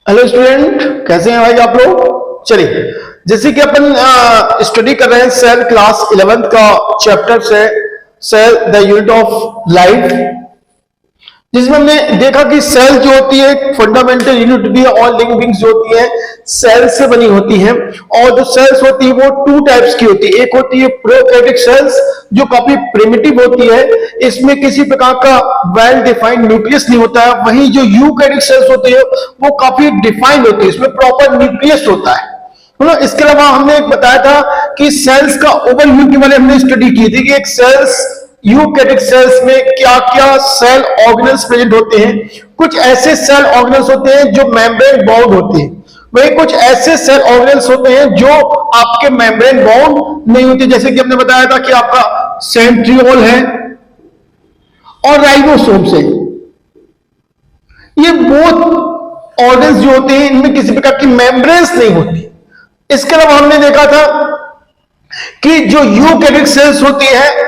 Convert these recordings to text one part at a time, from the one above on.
Hello student, कैसे हैं भाई आप लोग। चलिए, जैसे कि अपन स्टडी कर रहे हैं सेल क्लास 11th का चैप्टर से cell the unit of life, जिसमें हमने देखा कि सेल जो होती है फंडामेंटल यूनिट भी है और लिविंग बीइंग्स जो होती है सेल से बनी होती हैं। और जो सेल्स होती है वो टू टाइप्स की होती है। एक होती है प्रोकैरियोटिक सेल्स जो काफी प्रिमिटिव होती है, इसमें किसी प्रकार का वेल डिफाइंड न्यूक्लियस नहीं होता है। वहीं जो यूकैरियोटिक सेल्स होती है वो काफी डिफाइंड होती है, इसमें प्रॉपर न्यूक्लियस होता है। इसके अलावा हमने एक बताया था कि सेल्स का ओवरव्यू के बारे में हमने स्टडी की थी कि एक सेल्स यूकैरियोटिक सेल्स में क्या क्या सेल ऑर्गेनल्स प्रेजेंट होते हैं। कुछ ऐसे सेल ऑर्गेनल्स होते हैं जो मेम्ब्रेन बाउंड होते हैं, वही कुछ ऐसे सेल ऑर्गेनल्स होते हैं जो आपके मेम्ब्रेन बाउंड नहीं होते। जैसे कि हमने बताया था कि आपका सेंट्रियोल है और राइबोसोम्स है। ये बोथ ऑर्गन्स जो होते हैं इनमें किसी प्रकार की मेम्ब्रेन्स नहीं होती। इसके अलावा हमने देखा था कि जो यूकैरियोटिक सेल्स होती है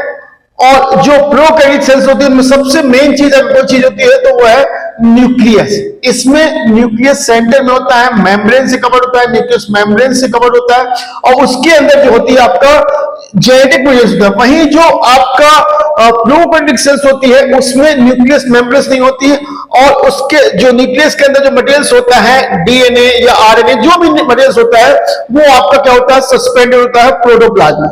और जो प्रोकैरियोटिक सेल्स होती है उनमें सबसे मेन चीज अगर कोई चीज होती है तो वो है न्यूक्लियस। इसमें न्यूक्लियस सेंटर में होता है, मेम्ब्रेन से कवर होता है, न्यूक्लियस मेम्ब्रेन से कवर होता है और उसके अंदर जो होती है आपका जेनेटिक मटेरियल होता है। वहीं जो आपका प्रोकैरियोटिक सेल्स होती है उसमें न्यूक्लियस मेम्ब्रेन नहीं होती है और उसके जो न्यूक्लियस के अंदर जो मटेरियल्स होता है डीएनए या आरएनए जो भी मटेरियल्स होता है वो आपका क्या होता है, सस्पेंडेड होता है प्रोटोप्लाज्म।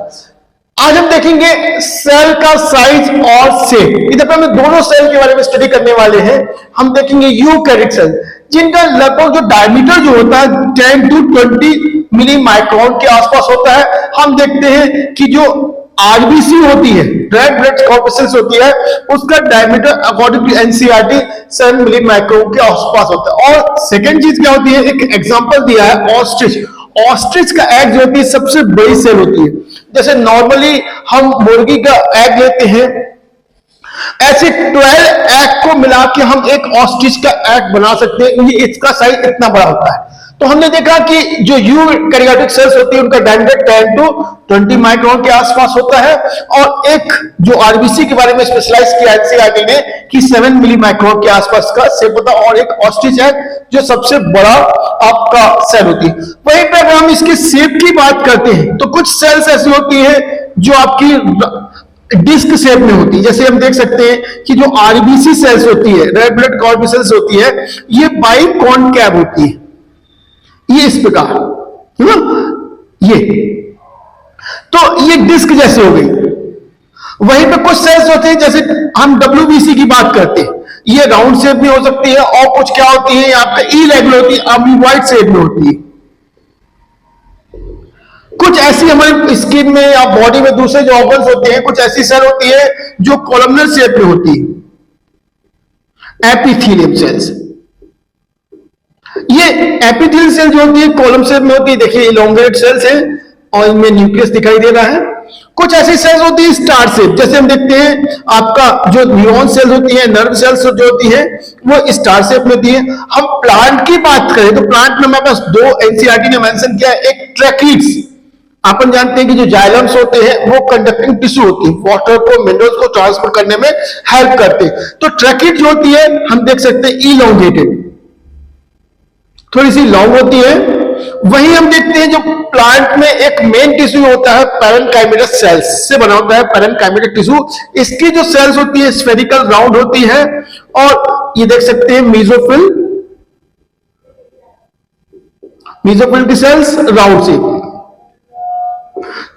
आज हम देखेंगे सेल का साइज और शेप। इधर पे हम दोनों सेल के बारे में स्टडी करने वाले हैं। हम देखेंगे यूकैरियोटिक सेल जिनका लगभग जो डायमीटर जो होता है 10 to 20 मिली माइक्रोन के आसपास होता है। हम देखते हैं कि जो आरबीसी होती है, रेड ब्लड कॉर्पसेल्स होती है, उसका diameter according to NCERT 7 milli micron के आसपास होता है। और सेकेंड चीज क्या होती है, एक एग्जाम्पल दिया है ऑस्ट्रिच। ऑस्ट्रिच का एग जो होती है सबसे बड़ी सेल होती है। जैसे नॉर्मली हम मुर्गी का एग लेते हैं, ऐसे 12 एग को मिला के हम एक ऑस्ट्रिच का एग बना सकते हैं। ये इसका साइज इतना बड़ा होता है। तो हमने देखा कि जो यूकैरियोटिक सेल्स होती है उनका डायमीटर 10 to 20 माइक्रोन के आसपास होता है और एक जो आरबीसी के बारे में स्पेशलाइज किया एनसीईआरटी ने कि 7 मिली माइक्रोन के आसपास का शेप होता है और एक ऑस्ट्रिच है जो सबसे बड़ा आपका सेल होती है। वहीं पर अगर हम इसके शेप की बात करते हैं तो कुछ सेल्स ऐसी होती है जो आपकी डिस्क शेप में होती है। जैसे हम देख सकते हैं कि जो आरबीसी सेल्स होती है, रेड ब्लड कॉर्पसेल्स होती है, ये बाइकॉनकैव होती है, ये इस प्रकार है ना, ये तो ये डिस्क जैसे हो गई। वहीं पे कुछ सेल्स होते हैं जैसे हम डब्ल्यूबीसी की बात करते हैं, ये राउंड शेप में हो सकती है और कुछ क्या होती है आपका इरेगुलर होती है, अमीबॉइड शेप में होती है। कुछ ऐसी हमारी स्किन में या बॉडी में दूसरे जो ऑर्गन्स होते हैं, कुछ ऐसी सेल होती है जो कॉलमनर शेप में होती है, एपिथेलियम सेल्स। ये एपिथेलियल सेल जो होती है कॉलम शेप में होती है, देखिए इलोंगेटेड सेल्स हैं और इनमें न्यूक्लियस दिखाई दे रहा है। कुछ ऐसी सेल्स होती है स्टार शेप, जैसे हम देखते हैं आपका जो न्यूरॉन सेल्स होती है, नर्व सेल्स जो होती है वो स्टार शेप में होती है। हम प्लांट की बात करें तो प्लांट में हमारे पास दो एनसीईआरटी ने मेंशन किया है। एक ट्रैकिड्स, अपन जानते हैं कि जो जाइलम्स होते हैं वो कंडक्टिंग टिश्यू होती है, वाटर को मिनरल्स को ट्रांसफर करने में हेल्प करते हैं। तो ट्रैकिड जो होती है हम देख सकते हैं इलोंगेटेड, थोड़ी सी लॉन्ग होती है। वहीं हम देखते हैं जो प्लांट में एक मेन टिश्यू होता है पैरेन्काइमेटस सेल्स से बना होता है, पैरेन्काइमेटिक टिश्यू। इसकी जो सेल्स होती है स्फेरिकल राउंड होती है और ये देख सकते हैं मेसोफिल, मेसोफिल की सेल्स राउंड सी।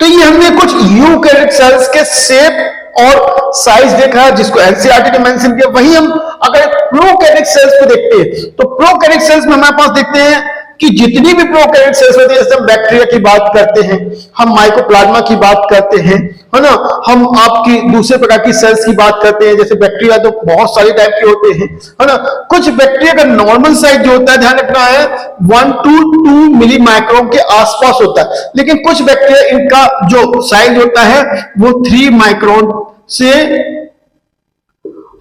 तो ये हमने कुछ यूकैरियोटिक सेल्स के शेप और साइज देखा जिसको एनसीईआरटी ने मेंशन किया। वहीं हम अगर प्रोकैरियोटिक सेल्स को देखते हैं तो प्रोकैरियोटिक सेल्स में हमारे पास देखते हैं कि जितनी भी प्रोकैरियोटिक सेल्स होती है, जैसे हम बैक्टीरिया की बात करते हैं, हम माइकोप्लाज्मा की बात करते हैं, है ना, हम आपकी दूसरे प्रकार की सेल्स की बात करते हैं। जैसे बैक्टीरिया तो बहुत सारे टाइप के होते हैं, है ना। कुछ बैक्टीरिया का नॉर्मल साइज जो होता है, ध्यान रखना है, 1 to 2 मिली माइक्रोन के आसपास होता है। लेकिन कुछ बैक्टीरिया इनका जो साइज होता है वो 3 माइक्रोन से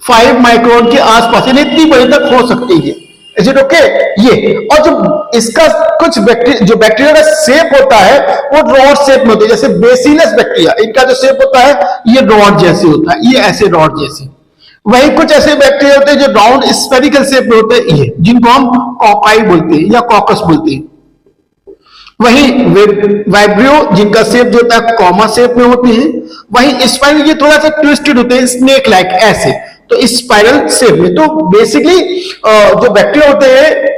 5 माइक्रोन के आसपास, यानी इतनी बड़ी तक हो सकती है। Is it okay? ये और जो इसका कुछ जो बैक्टीरिया का शेप होता है वो रॉड शेप में होता है। जैसे बेसिलस बैक्टीरिया, इनका जो शेप होता है ये रॉड जैसे होता है, ये ऐसे रॉड जैसे। वही कुछ ऐसे बैक्टीरिया होते हैं जो राउंड स्फेरिकल शेप में होते हैं, ये जिनको हम कॉकाई बोलते हैं या कॉकस बोलते हैं। वही वाइब्रियो जिनका शेप जो होता है कॉमा शेप में होते हैं। वही स्पाइरल ये थोड़ा सा ट्विस्टेड होते हैं, स्नेक लाइक ऐसे, तो स्पाइरल शेप में। तो बेसिकली जो बैक्टीरिया होते हैं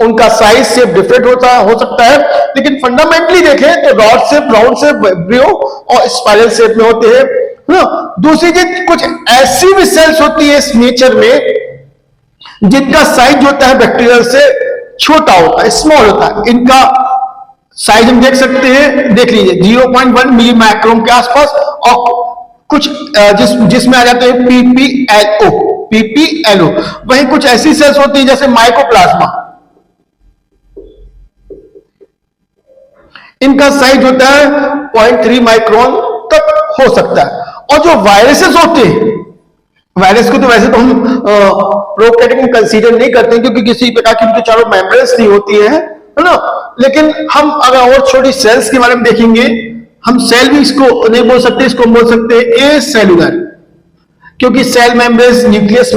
उनका साइज शेप डिफरेंट हो सकता है, लेकिन फंडामेंटली देखें तो rod shape, round shape, vibrio और स्पाइरल शेप में होते हैं ना। दूसरी चीज, कुछ ऐसी भी सेल्स होती है इस नेचर में जिनका साइज होता है बैक्टीरिया से छोटा होता है, स्मॉल होता है। इनका साइज हम देख सकते हैं, देख लीजिए 0.1 मिली माइक्रोन के आसपास, और कुछ जिसमें आ जाते हैं पीपीएलओ। वहीं कुछ ऐसी सेल्स होती है जैसे माइकोप्लाज्मा, इनका साइज होता है 0.3 माइक्रोन तक हो सकता है। और जो वायरसेस होते हैं, वायरस को तो वैसे तो हम प्रोकैरियोट में कंसीडर नहीं करते क्योंकि किसी प्रकार की उनके चारों मेम्ब्रेन्स नहीं होती है ना। लेकिन हम अगर और छोटी सेल्स के बारे में देखेंगे, हम सेल भी इसको नहीं बोल सकते, इसको बोल सकते हैं ए सेलुलर, क्योंकि cell membranes, nucleus,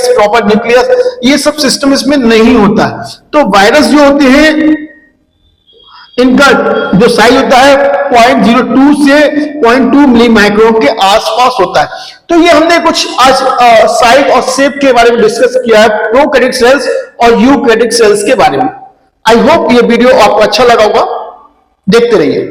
proper nucleus, ये सब सिस्टम इसमें नहीं होता। तो वायरस जो होते हैं इनका जो साइज होता है 0.02 से 0.2 मिली माइक्रोन के आसपास होता है। तो ये हमने कुछ आज साइज और शेप के बारे में डिस्कस किया है, प्रोकैरियोटिक सेल्स और यूकैरियोटिक सेल्स के बारे में। आई होप ये वीडियो आपको अच्छा लगा होगा, देखते रहिए।